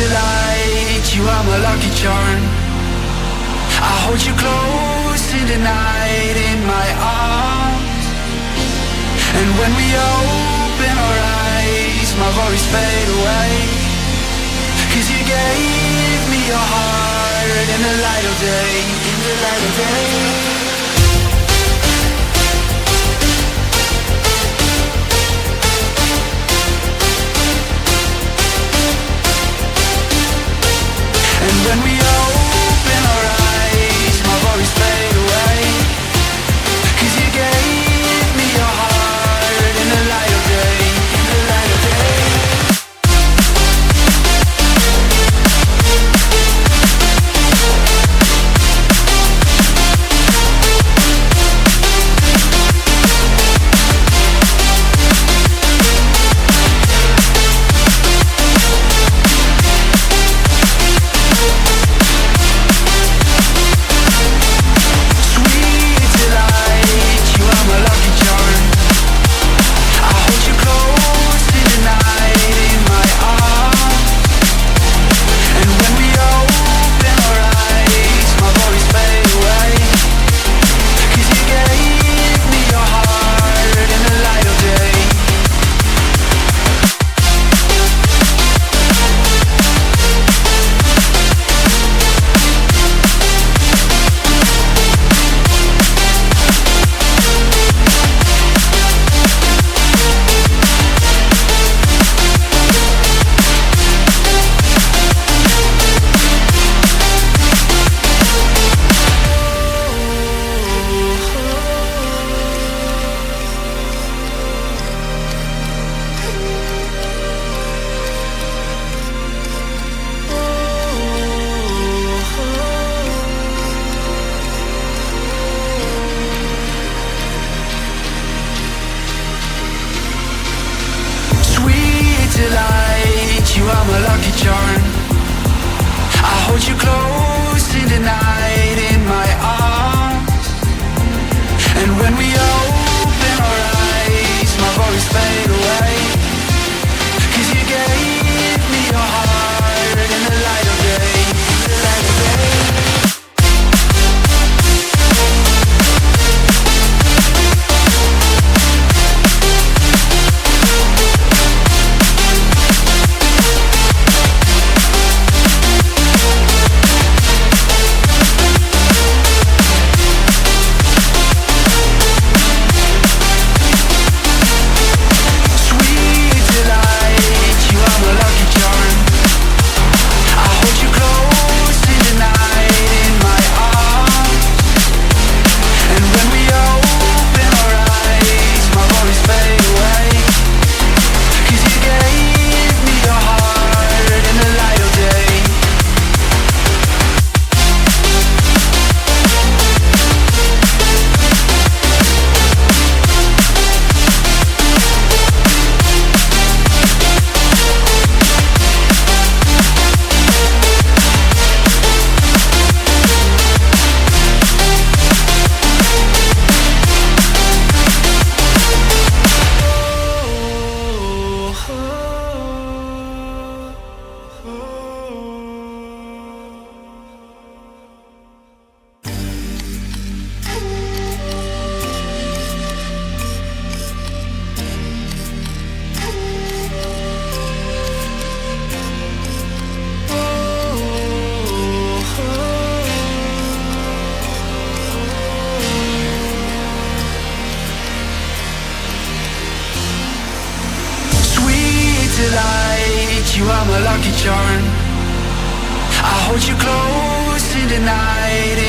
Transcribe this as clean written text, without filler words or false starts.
delight, you are my lucky charm. I hold you close in the night in my arms. And when we open our eyes, my worries fade away. 'Cause you gave me your heart in the light of day, in the light of day. And when we open our eyes, my worries fade away. 'Cause you gave me your heart in the light of day, in the light of day. Delight, you are my lucky charm. I hold you close in the night in my arms. And when we open our eyes, my worries fade away. 'Cause you gave me your heart in the light of day, in the light of day. Delight, you are my lucky charm. I hold you close in the night.